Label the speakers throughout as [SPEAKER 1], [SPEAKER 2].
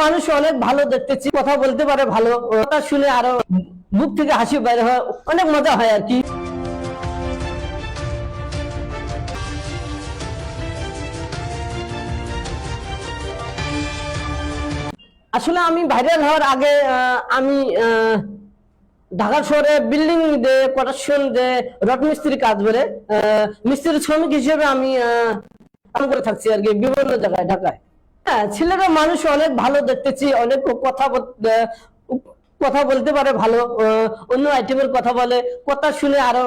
[SPEAKER 1] মানুষ অনেক ভালো দেখতেছি, কথা বলতে পারে ভালো, ওটা শুনে আরো বুক থেকে হাসি বাইরে হয়, অনেক মজা হয় আর কি। আসলে আমি ভাইরাল হওয়ার আগে আমি ঢাকা শহরে বিল্ডিং দে প্রোডাকশন দে রড মিস্ত্রি কাজ করে মিস্ত্রি শ্রমিক হিসেবে আমি কাম করে থাকছি আর কি বিভিন্ন জায়গায় ঢাকায়। হ্যাঁ, ছেলেরা মানুষ অনেক ভালো দেখতেছি, অনেক কথা বলতে পারে ভালো, অন্য আইটেমের কথা বলে, কথা শুনে আরো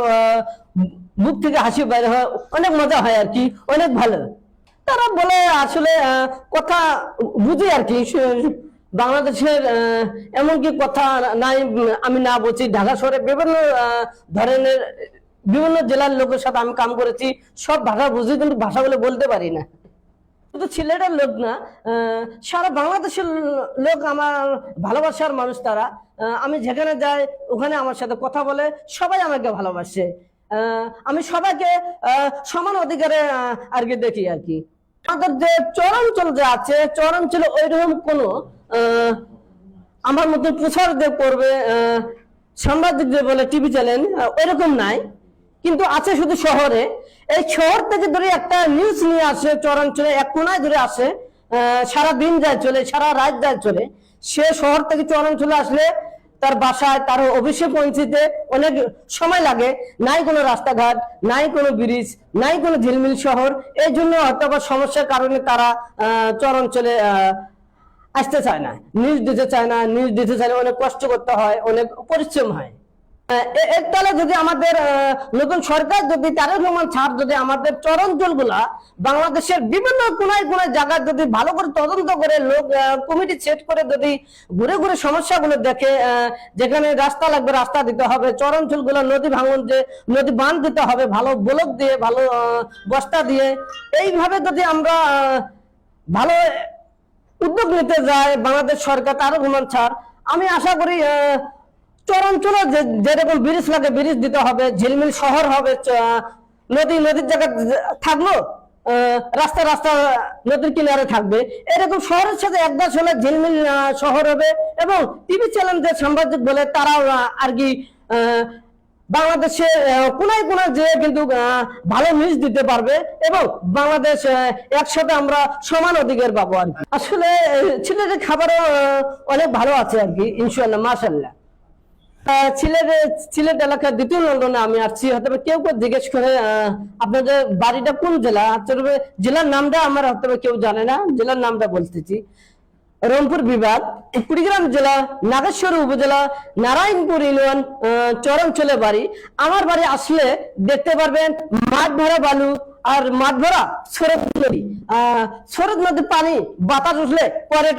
[SPEAKER 1] বুক থেকে হাসি বাইরে হয়, অনেক মজা হয় আর কি, অনেক ভালো। তারা বলে আসলে কথা বুঝি আর কি। বাংলাদেশের এমন কি কথা নাই আমি না বলছি। ঢাকা শহরে বিভিন্ন ধরনের বিভিন্ন জেলার লোকের সাথে আমি কাম করেছি, সব ভাষা বুঝি কিন্তু ভাষাগুলো বলতে পারি না। শুধু সিলেটের লোক না, সারা বাংলাদেশের লোক আমার ভালোবাসার মানুষ তারা। আমি যেখানে যাই ওখানে আমার সাথে কথা বলে, সবাই আমাকে ভালোবাসে। আমি সবাইকে সমান অধিকারে আর কি দেখি আর কি। আমাদের যে চরাঞ্চল যে আছে, চরাঞ্চলে ওইরকম কোনো আমার মতো প্রচার যে করবে সাংবাদিক যে বলে টিভি চ্যানেল ওইরকম নাই, কিন্তু আছে শুধু শহরে। এই শহর থেকে ধরে একটা নিউজ নিয়ে আসে, চরাঞ্চলে এক কোনায় ধরে আসে, সারা দিন যায় চলে, সারা রাত যায় চলে। সে শহর থেকে চরাঞ্চলে আসলে তার বাসায় তার অফিসে পৌঁছতে অনেক সময় লাগে, নাই কোনো রাস্তাঘাট, নাই কোনো ব্রিজ, নাই কোনো ঝিলমিল শহর। এই জন্য হয়তো বা সমস্যার কারণে তারা চরাঞ্চলে আসতে চায় না, নিউজ দিতে চায় না। নিউজ দিতে চাইলে অনেক কষ্ট করতে হয়, অনেক পরিশ্রম হয়। এর তলে যদি আমাদের নতুন সরকার যদি তারেক রহমান সাহেব যদি আমাদের চরাঞ্চল গুলা বাংলাদেশের বিভিন্ন কোনায় কোনায় জায়গায় যদি ভালো করে তদন্ত করে লোক কমিটি সেট করে যদি ঘুরে ঘুরে সমস্যাগুলো দেখে, যেখানে রাস্তা লাগবে রাস্তা দিতে হবে, চরাঞ্চল গুলো নদী ভাঙন যে নদী বাঁধ দিতে হবে ভালো ব্লক দিয়ে, ভালো বস্তা দিয়ে, এইভাবে যদি আমরা ভালো উদ্যোগ নিতে যায় বাংলাদেশ সরকার তারেক রহমান স্যার, আমি আশা করি চরাঞ্চলে যেরকম ব্রিজ লাগে ব্রিজ দিতে হবে, ঝিলমিল শহর হবে, নদীর জায়গা থাকলো, রাস্তা রাস্তা নদীর কিনারে থাকবে, এরকম শহরের সাথে একদাস হলে ঝিলমিল শহর হবে। এবং টিভি চ্যানেল যে সাংবাদিক বলে তারাও আর কি বাংলাদেশে কোনায় কোনায় যে কিন্তু ভালো নিউজ দিতে পারবে এবং বাংলাদেশ একসাথে আমরা সমান অধিকার পাবো আর কি। আসলে সিলেটের খাবারও অনেক ভালো আছে আর কি, ইনশাআল্লাহ মাশাআল্লাহ। সিলেট এলাকার দ্বিতীয় লন্ডনে আমি আসছি। হয়তো কেউ কেউ জিজ্ঞেস করে আপনাদের বাড়িটা কোন জেলা, জেলার নামটা আমার হয়তো কেউ জানে না, জেলার নামটা বলতেছি। রংপুর বিভাগ, কুড়িগ্রাম জেলা, নাগেশ্বর উপজেলা, নারায়ণপুর ইউনিয়ন, চরাঞ্চলে বাড়ি। আমার বাড়ি আসলে দেখতে পারবেন মাঠ ভরা বালু আর মাঠ ভরা স্রোত নদী। স্রোত নদীর পানি বাতাস উঠলে পরে